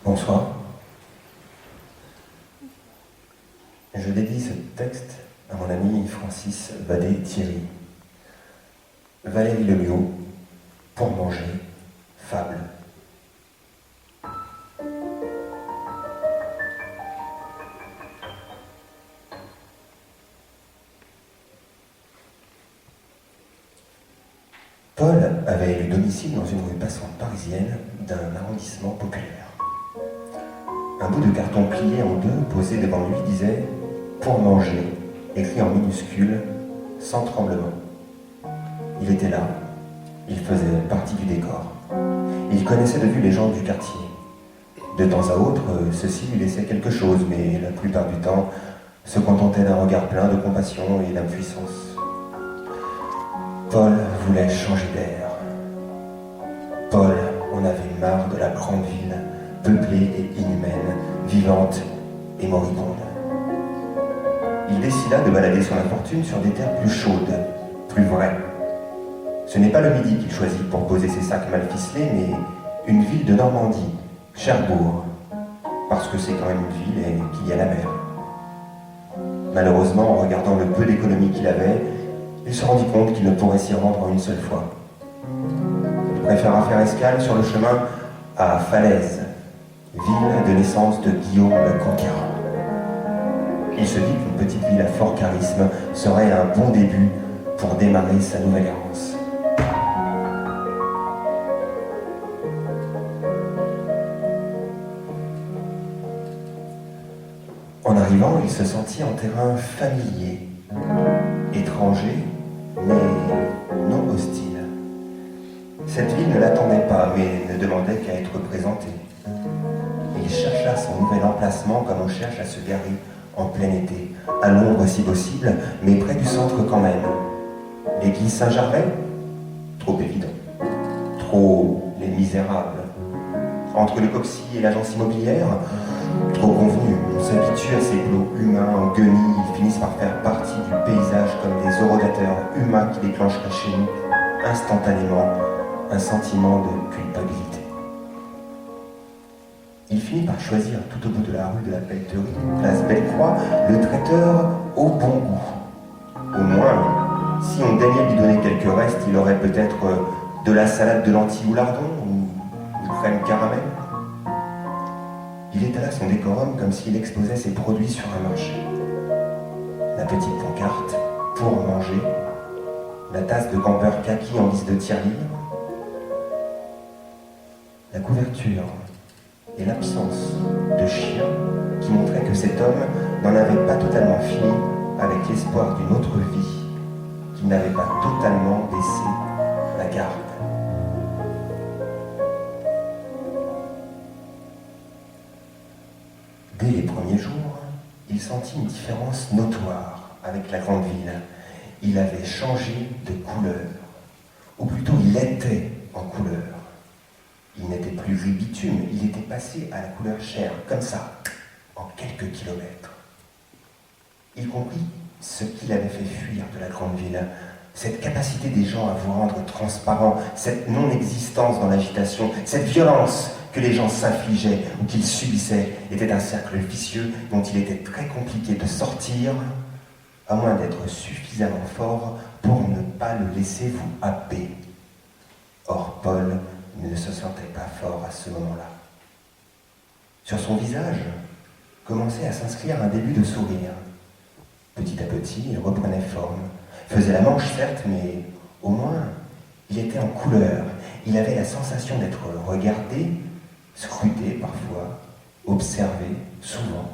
Bonsoir. Je dédie ce texte à mon ami Francis Vadé-Thierry. Valérie Lemieux, Pour manger, fable. Paul avait élu domicile dans une rue passante parisienne d'un arrondissement populaire. Un bout de carton plié en deux, posé devant lui, disait « Pour manger », écrit en minuscule, sans tremblement. Il était là, il faisait partie du décor. Il connaissait de vue les gens du quartier. De temps à autre, ceux-ci lui laissaient quelque chose, mais la plupart du temps, se contentaient d'un regard plein de compassion et d'impuissance. Paul voulait changer d'air. Paul en avait marre de la grande ville, peuplée et inhumaine, vivante et moribonde. Il décida de balader son infortune sur des terres plus chaudes, plus vraies. Ce n'est pas le Midi qu'il choisit pour poser ses sacs mal ficelés, mais une ville de Normandie, Cherbourg, parce que c'est quand même une ville et qu'il y a la mer. Malheureusement, en regardant le peu d'économie qu'il avait, il se rendit compte qu'il ne pourrait s'y rendre en une seule fois. Il préféra faire escale sur le chemin à Falaise, ville de naissance de Guillaume le Conquérant. Il se dit qu'une petite ville à fort charisme serait un bon début pour démarrer sa nouvelle errance. En arrivant, il se sentit en terrain familier, étranger, mais non hostile. Cette ville ne l'attendait pas, mais ne demandait qu'à être présentée. Il chercha son nouvel emplacement comme on cherche à se garer en plein été, à l'ombre si possible, mais près du centre quand même. L'église Saint-Gervais? Trop évident. Trop les Misérables. Entre le Coxy et l'agence immobilière? Trop convenu. On s'habitue à ces plots humains en guenilles, ils finissent par faire partie du paysage comme des orodateurs humains qui déclencheraient chez nous instantanément un sentiment de culpabilité. Il finit par choisir tout au bout de la rue de la Pelleterie, place Bellecroix, le traiteur au bon goût. Au moins, si on daignait lui donner quelques restes, il aurait peut-être de la salade de lentilles ou lardons, ou du crème caramel. Il étala son décorum comme s'il exposait ses produits sur un marché. La petite pancarte, pour manger, la tasse de campeur kaki en guise de tirelire, la couverture et l'absence de chien qui montrait que cet homme n'en avait pas totalement fini avec l'espoir d'une autre vie, qu'il n'avait pas totalement baissé la garde. Dès les premiers jours, il sentit une différence notoire avec la grande ville. Il avait changé de couleur, ou plutôt il était en couleur. Il n'était plus gris bitume, il était passé à la couleur chair, comme ça, en quelques kilomètres. Il comprit ce qui l'avait fait fuir de la grande ville, cette capacité des gens à vous rendre transparents, cette non-existence dans l'agitation, cette violence que les gens s'infligeaient ou qu'ils subissaient était un cercle vicieux dont il était très compliqué de sortir, à moins d'être suffisamment fort pour ne pas le laisser vous happer. Or, Paul ne se sentait pas fort à ce moment-là. Sur son visage commençait à s'inscrire un début de sourire. Petit à petit, il reprenait forme, faisait la manche certes, mais au moins, il était en couleur. Il avait la sensation d'être regardé, scruté parfois, observé souvent,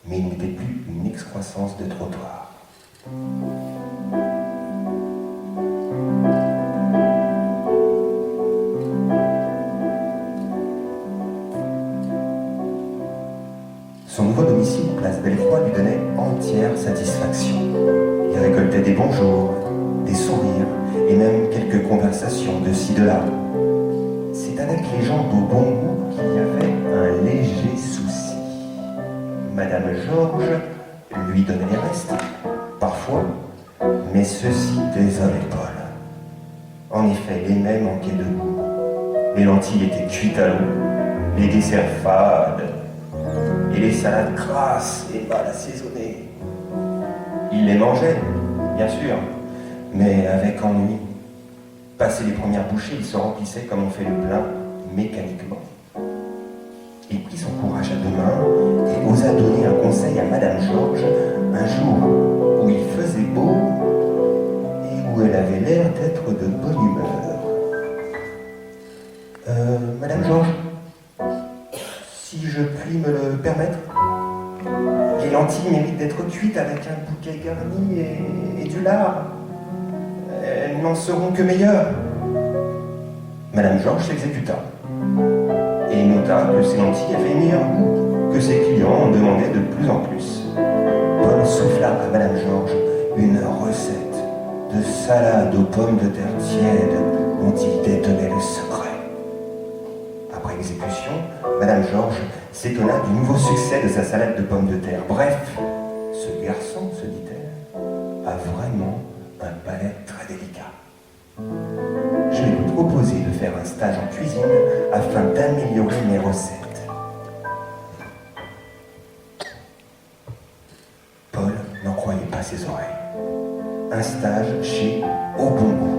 mais il n'était plus une excroissance de trottoir. Son nouveau domicile, place Bellecroix, lui donnait entière satisfaction. Il récoltait des bonjours, des sourires et même quelques conversations de ci de là. C'est avec les gens de bon goût qu'il y avait un léger souci. Madame Georges lui donnait les restes, parfois, mais ceci désolait Paul. En effet, les mets manquaient de goût. Les lentilles étaient cuites à l'eau, les desserts fades et les salades grasses et mal assaisonnées. Il les mangeait, bien sûr, mais avec ennui. Passé les premières bouchées, il se remplissait comme on fait le plein, mécaniquement. Il prit son courage à deux mains et osa donner un conseil à Madame Georges un jour où il faisait beau et où elle avait l'air d'être de bonne humeur. Madame Georges, si je puis me le permettre, les lentilles méritent d'être cuites avec un bouquet garni et du lard. Elles n'en seront que meilleures. Madame Georges s'exécuta et nota que ces lentilles avaient meilleur goût, que ses clients en demandaient de plus en plus. Paul souffla à Madame Georges une recette de salade aux pommes de terre tièdes dont il détenait le secret. Après exécution, Madame Georges s'étonna du nouveau succès de sa salade de pommes de terre. Bref, ce garçon, se dit-elle, a vraiment un palais très délicat. Je vais lui proposer de faire un stage en cuisine afin d'améliorer mes recettes. Paul n'en croyait pas ses oreilles. Un stage chez Au Bon Goût.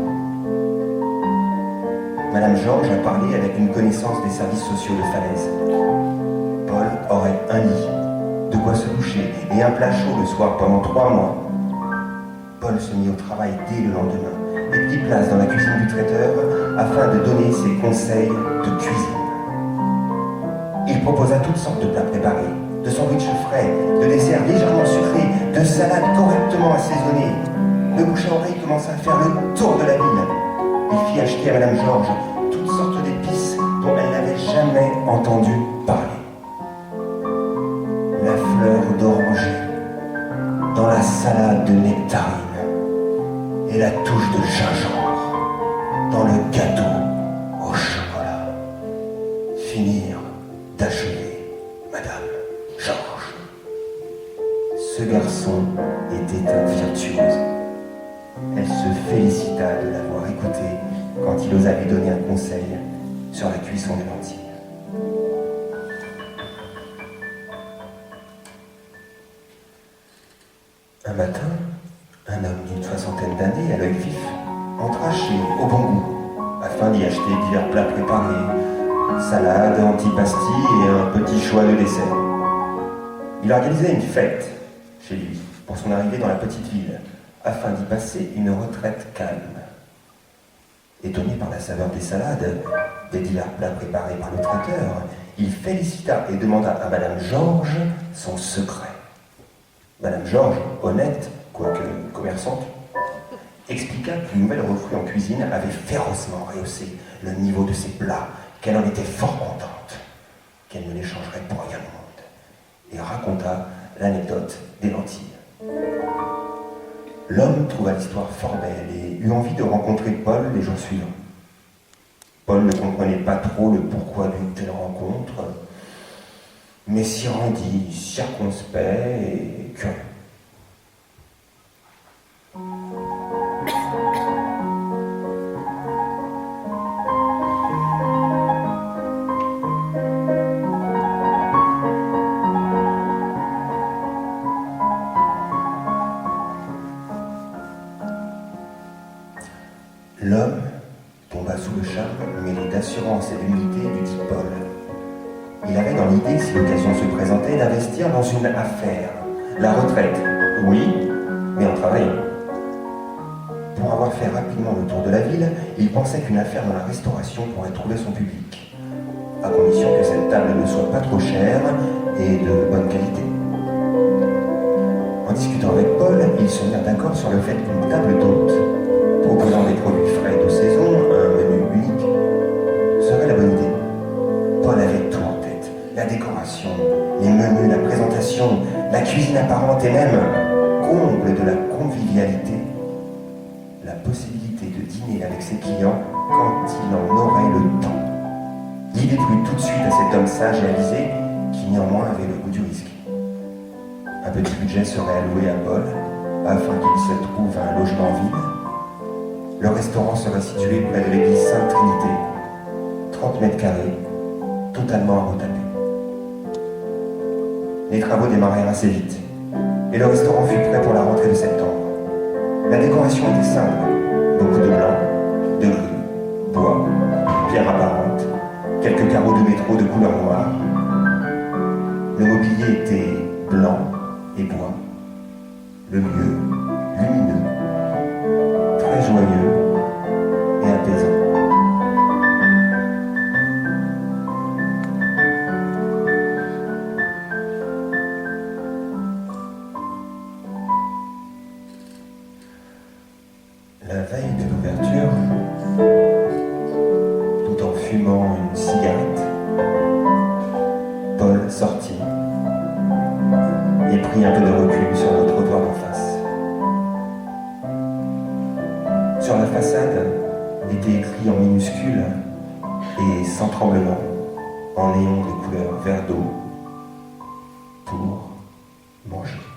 Madame Georges a parlé avec une connaissance des services sociaux de Falaise. Paul aurait un lit, de quoi se coucher et un plat chaud le soir pendant 3 mois. Paul se mit au travail dès le lendemain et prit place dans la cuisine du traiteur afin de donner ses conseils de cuisine. Il proposa toutes sortes de plats préparés, de sandwichs frais, de desserts légèrement sucrés, de salades correctement assaisonnées. Le bouche à oreille commença à faire le tour de la ville. Il fit acheter à Madame Georges toutes sortes d'épices dont elle n'avait jamais entendu parler. La fleur d'oranger dans la salade de nectarine et la touche de gingembre dans le gâteau au chocolat. Finir d'achever Madame Georges. Ce garçon était un virtuose. Elle se félicita de l'avoir écouté quand il osa lui donner un conseil sur la cuisson des lentilles. Un matin, un homme d'une 60aine d'années, à l'œil vif, entra chez Au Bon Goût afin d'y acheter divers plats préparés, salade, antipasti et un petit choix de dessert. Il organisait une fête chez lui pour son arrivée dans la petite ville, afin d'y passer une retraite calme. Étonné par la saveur des salades, des divers plats préparés par le traiteur, il félicita et demanda à Madame Georges son secret. Madame Georges, honnête, quoique commerçante, expliqua qu'une nouvelle recrue en cuisine avait férocement rehaussé le niveau de ses plats, qu'elle en était fort contente, qu'elle ne les changerait pour rien au monde, et raconta l'anecdote des lentilles. L'homme trouva l'histoire fort belle et eut envie de rencontrer Paul les jours suivants. Paul ne comprenait pas trop le pourquoi d'une telle rencontre, mais s'y rendit circonspect et curieux. L'homme tomba sous le charme mêlé d'assurance et d'humilité du dit Paul. Il avait dans l'idée, si l'occasion se présentait, d'investir dans une affaire. La retraite, oui, mais en travaillant. Pour avoir fait rapidement le tour de la ville, il pensait qu'une affaire dans la restauration pourrait trouver son public, à condition que cette table ne soit pas trop chère et de bonne qualité. En discutant avec Paul, ils se mirent d'accord sur le fait qu'une table d'hôte, proposant des produits frais de saison, un menu unique, serait la bonne idée. Paul avait tout en tête, la décoration, les menus, la présentation, la cuisine apparente et même, comble de la convivialité, la possibilité de dîner avec ses clients quand il en aurait le temps. L'idée plut tout de suite à cet homme sage et avisé qui néanmoins avait le goût du risque. Un petit budget serait alloué à Paul afin qu'il se trouve un logement vide. Le restaurant serait situé près de l'église Sainte-Trinité, 30 mètres carrés, totalement à retaper. Les travaux démarrèrent assez vite, et le restaurant fut prêt pour la rentrée de septembre. La décoration était simple, beaucoup de blanc, de gris, bois, pierres apparentes, quelques carreaux de métro de couleur noire. Le mobilier était blanc et bois, le lieu lumineux, très joyeux et apaisant. La veille de l'ouverture, tout en fumant une cigarette, Paul sortit et prit un peu de recul sur le trottoir d'en face. Sur la façade était écrit en minuscules et sans tremblement, en néon de couleur vert d'eau, pour manger.